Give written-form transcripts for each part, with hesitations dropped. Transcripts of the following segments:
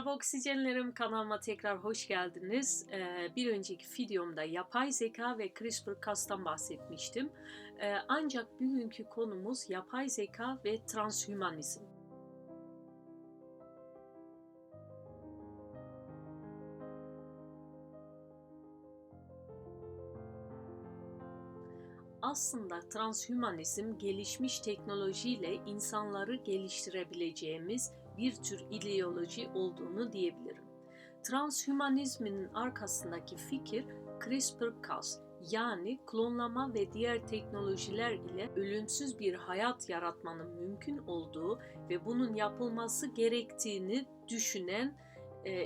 Merhaba oksijenlerim, kanalıma tekrar hoş geldiniz. Bir önceki videomda yapay zeka ve CRISPR-Cas'tan bahsetmiştim. Ancak bugünkü konumuz yapay zeka ve transhümanizm. Aslında transhümanizm gelişmiş teknolojiyle insanları geliştirebileceğimiz bir tür ideoloji olduğunu diyebilirim. Transhümanizmin arkasındaki fikir CRISPR-Cas, yani klonlama ve diğer teknolojiler ile ölümsüz bir hayat yaratmanın mümkün olduğu ve bunun yapılması gerektiğini düşünen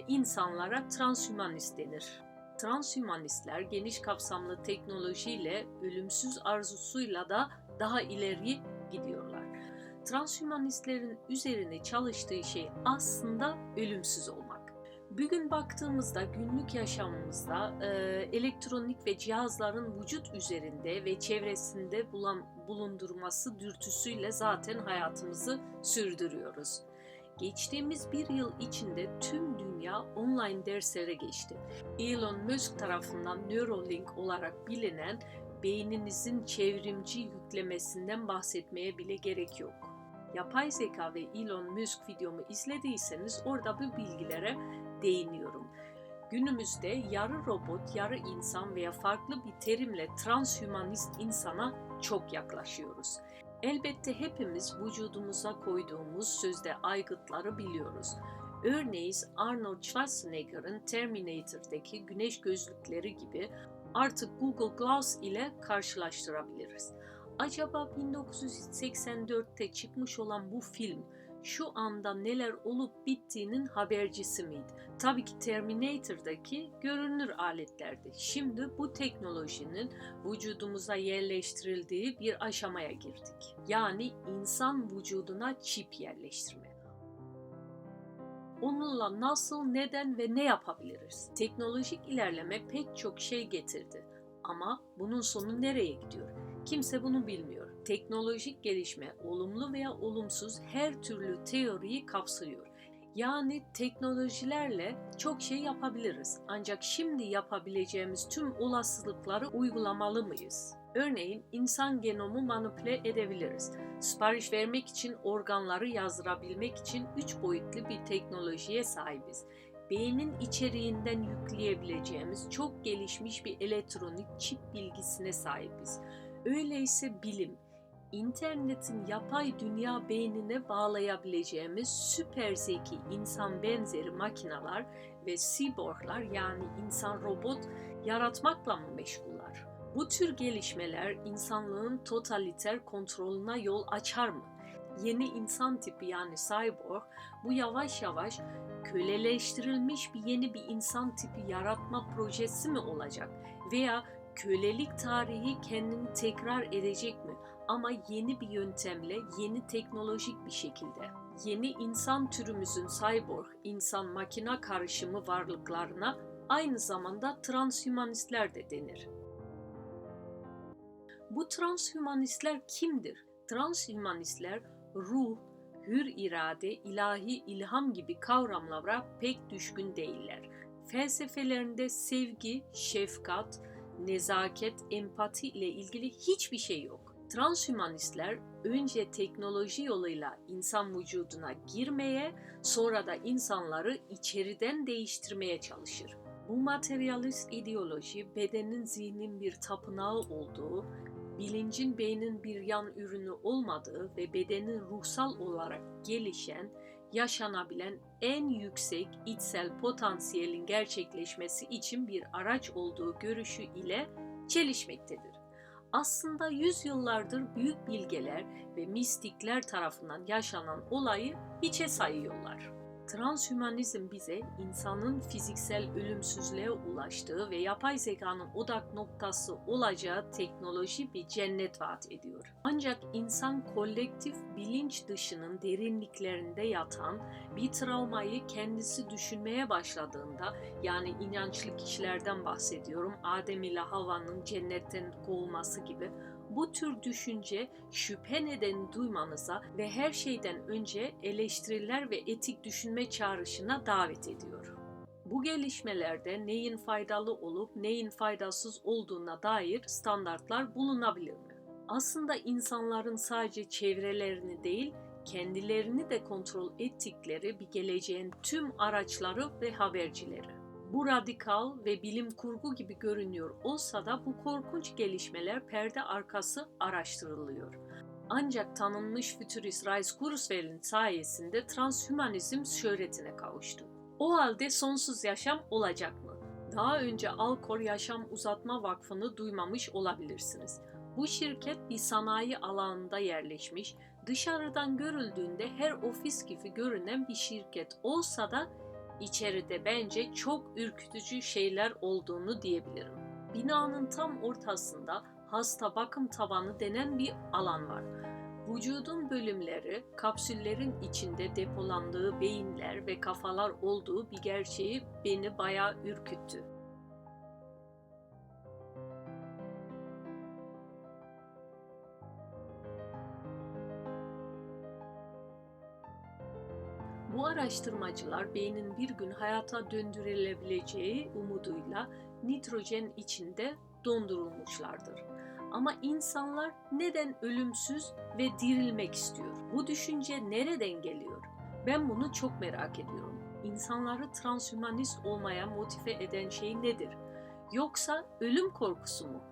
insanlara transhümanist denir. Transhümanistler geniş kapsamlı teknolojiyle, ölümsüz arzusuyla da daha ileri gidiyorlar. Transhümanistlerin üzerine çalıştığı şey aslında ölümsüz olmak. Bugün baktığımızda günlük yaşamımızda elektronik ve cihazların vücut üzerinde ve çevresinde bulundurması dürtüsüyle zaten hayatımızı sürdürüyoruz. Geçtiğimiz bir yıl içinde tüm dünya online derslere geçti. Elon Musk tarafından Neuralink olarak bilinen beyninizin çevrimci yüklemesinden bahsetmeye bile gerek yok. Yapay zeka ve Elon Musk videomu izlediyseniz orada bu bilgilere değiniyorum. Günümüzde yarı robot, yarı insan veya farklı bir terimle transhümanist insana çok yaklaşıyoruz. Elbette hepimiz vücudumuza koyduğumuz sözde aygıtları biliyoruz. Örneğin Arnold Schwarzenegger'ın Terminator'daki güneş gözlükleri gibi artık Google Glass ile karşılaştırabiliriz. Acaba 1984'te çıkmış olan bu film şu anda neler olup bittiğinin habercisi miydi? Tabii ki Terminator'daki görünür aletlerdi. Şimdi bu teknolojinin vücudumuza yerleştirildiği bir aşamaya girdik. Yani insan vücuduna çip yerleştirme. Onunla nasıl, neden ve ne yapabiliriz? Teknolojik ilerleme pek çok şey getirdi. Ama bunun sonu nereye gidiyor? Kimse bunu bilmiyor. Teknolojik gelişme olumlu veya olumsuz her türlü teoriyi kapsıyor. Yani teknolojilerle çok şey yapabiliriz. Ancak şimdi yapabileceğimiz tüm olasılıkları uygulamalı mıyız? Örneğin insan genomu manipüle edebiliriz. Sipariş vermek için organları yazdırabilmek için 3 boyutlu bir teknolojiye sahibiz. Beynin içeriğinden yükleyebileceğimiz çok gelişmiş bir elektronik çip bilgisine sahibiz. Öyleyse bilim, İnternetin yapay dünya beynine bağlayabileceğimiz süper zeki insan benzeri makineler ve cyborglar, yani insan robot yaratmakla mı meşguller? Bu tür gelişmeler insanlığın totaliter kontrolüne yol açar mı? Yeni insan tipi, yani cyborg, bu yavaş yavaş köleleştirilmiş yeni bir insan tipi yaratma projesi mi olacak? Veya kölelik tarihi kendini tekrar edecek mi? Ama yeni bir yöntemle, yeni teknolojik bir şekilde. Yeni insan türümüzün cyborg, insan-makina karışımı varlıklarına aynı zamanda transhümanistler de denir. Bu transhümanistler kimdir? Transhümanistler ruh, hür irade, ilahi ilham gibi kavramlara pek düşkün değiller. Felsefelerinde sevgi, şefkat, nezaket, empati ile ilgili hiçbir şey yok. Transhümanistler önce teknoloji yoluyla insan vücuduna girmeye, sonra da insanları içeriden değiştirmeye çalışır. Bu materyalist ideoloji, bedenin zihnin bir tapınağı olduğu, bilincin beynin bir yan ürünü olmadığı ve bedenin ruhsal olarak gelişen, yaşanabilen en yüksek içsel potansiyelin gerçekleşmesi için bir araç olduğu görüşü ile çelişmektedir. Aslında yüzyıllardır büyük bilgeler ve mistikler tarafından yaşanan olayı hiçe sayıyorlar. Transhümanizm bize insanın fiziksel ölümsüzlüğe ulaştığı ve yapay zekanın odak noktası olacağı teknoloji bir cennet vaat ediyor. Ancak insan kolektif bilinç dışının derinliklerinde yatan bir travmayı kendisi düşünmeye başladığında, yani inançlı kişilerden bahsediyorum, Adem ile Havva'nın cennetten kovulması gibi, Bu tür düşünce şüphe nedeni duymanıza ve her şeyden önce eleştiriler ve etik düşünme çağrışına davet ediyor. Bu gelişmelerde neyin faydalı olup neyin faydasız olduğuna dair standartlar bulunabilir mi? Aslında insanların sadece çevrelerini değil, kendilerini de kontrol ettikleri bir geleceğin tüm araçları ve habercileri. Bu radikal ve bilim kurgu gibi görünüyor olsa da bu korkunç gelişmeler perde arkası araştırılıyor. Ancak tanınmış fütürist Ray Kurzweil'in sayesinde transhümanizm şöhretine kavuştu. O halde sonsuz yaşam olacak mı? Daha önce Alcor Yaşam Uzatma Vakfı'nı duymamış olabilirsiniz. Bu şirket bir sanayi alanında yerleşmiş, dışarıdan görüldüğünde her ofis gibi görünen bir şirket olsa da içeride bence çok ürkütücü şeyler olduğunu diyebilirim. Binanın tam ortasında hasta bakım tabanı denen bir alan var. Vücudun bölümleri, kapsüllerin içinde depolandığı beyinler ve kafalar olduğu bir gerçeği beni bayağı ürküttü. Bu araştırmacılar beynin bir gün hayata döndürülebileceği umuduyla nitrojen içinde dondurulmuşlardır. Ama insanlar neden ölümsüz ve dirilmek istiyor? Bu düşünce nereden geliyor? Ben bunu çok merak ediyorum. İnsanları transhümanist olmaya motive eden şey nedir? Yoksa ölüm korkusu mu?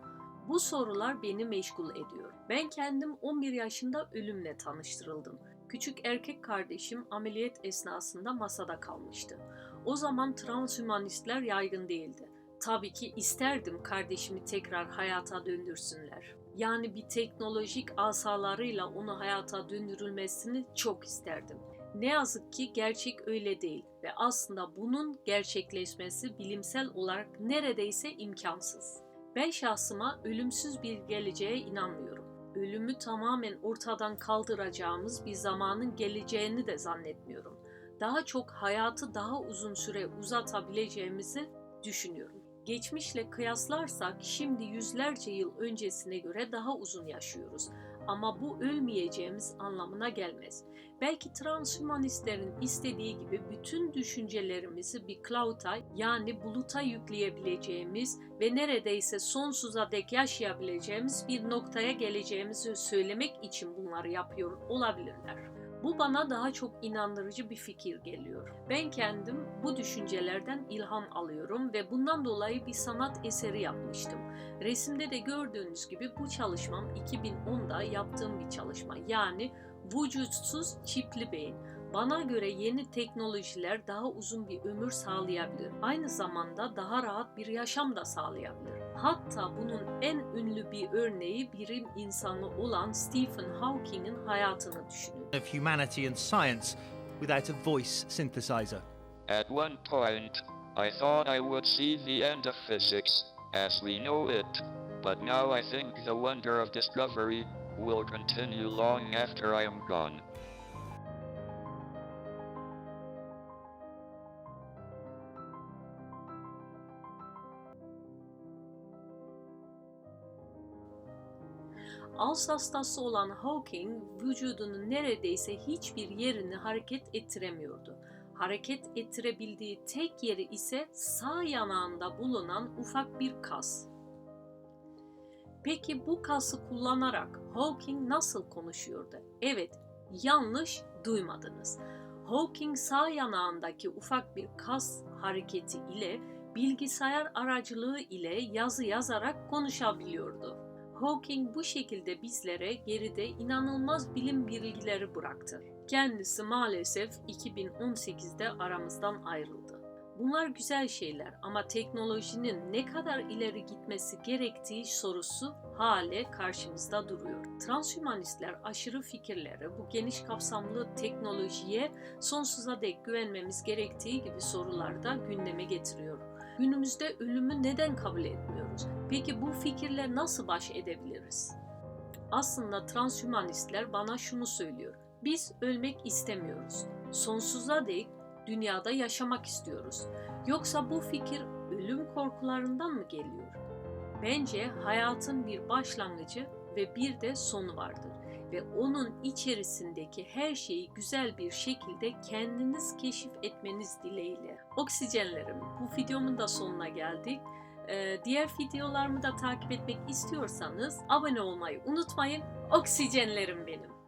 Bu sorular beni meşgul ediyor. Ben kendim 11 yaşında ölümle tanıştırıldım. Küçük erkek kardeşim ameliyat esnasında masada kalmıştı. O zaman transhümanistler yaygın değildi. Tabii ki isterdim kardeşimi tekrar hayata döndürsünler. Yani bir teknolojik asalarıyla onu hayata döndürülmesini çok isterdim. Ne yazık ki gerçek öyle değil ve aslında bunun gerçekleşmesi bilimsel olarak neredeyse imkansız. Ben şahsıma ölümsüz bir geleceğe inanmıyorum. Ölümü tamamen ortadan kaldıracağımız bir zamanın geleceğini de zannetmiyorum. Daha çok hayatı daha uzun süre uzatabileceğimizi düşünüyorum. Geçmişle kıyaslarsak şimdi yüzlerce yıl öncesine göre daha uzun yaşıyoruz. Ama bu ölmeyeceğimiz anlamına gelmez. Belki transhümanistlerin istediği gibi bütün düşüncelerimizi bir cloud'a yani buluta yükleyebileceğimiz ve neredeyse sonsuza dek yaşayabileceğimiz bir noktaya geleceğimizi söylemek için bunları yapıyor olabilirler. Bu bana daha çok inandırıcı bir fikir geliyor. Ben kendim bu düşüncelerden ilham alıyorum ve bundan dolayı bir sanat eseri yapmıştım. Resimde de gördüğünüz gibi bu çalışmam 2010'da yaptığım bir çalışma. Yani vücutsuz çipli beyin. Bana göre yeni teknolojiler daha uzun bir ömür sağlayabilir. Aynı zamanda daha rahat bir yaşam da sağlayabilir. Hatta bunun en ünlü bir örneği bilim insanı olan Stephen Hawking'in hayatını düşünün. Of humanity and science without a voice synthesizer. At one point, I thought I would see the end of physics as we know it, but now I think the wonder of discovery will continue long after I am gone. Ağız hastası olan Hawking vücudunun neredeyse hiçbir yerini hareket ettiremiyordu. Hareket ettirebildiği tek yeri ise sağ yanağında bulunan ufak bir kas. Peki bu kası kullanarak Hawking nasıl konuşuyordu? Evet, yanlış duymadınız. Hawking sağ yanağındaki ufak bir kas hareketi ile bilgisayar aracılığı ile yazı yazarak konuşabiliyordu. Hawking bu şekilde bizlere geride inanılmaz bilim bilgileri bıraktı. Kendisi maalesef 2018'de aramızdan ayrıldı. Bunlar güzel şeyler ama teknolojinin ne kadar ileri gitmesi gerektiği sorusu hale karşımızda duruyor. Transhümanistler aşırı fikirleri bu geniş kapsamlı teknolojiye sonsuza dek güvenmemiz gerektiği gibi soruları da gündeme getiriyor. Günümüzde ölümü neden kabul etmiyoruz? Peki bu fikirle nasıl baş edebiliriz? Aslında transhümanistler bana şunu söylüyor. Biz ölmek istemiyoruz. Sonsuza dek dünyada yaşamak istiyoruz. Yoksa bu fikir ölüm korkularından mı geliyor? Bence hayatın bir başlangıcı ve bir de sonu vardır. Ve onun içerisindeki her şeyi güzel bir şekilde kendiniz keşif etmeniz dileğiyle. Oksijenlerim, bu videomun da sonuna geldik. Diğer videolarımı da takip etmek istiyorsanız abone olmayı unutmayın. Oksijenlerim benim.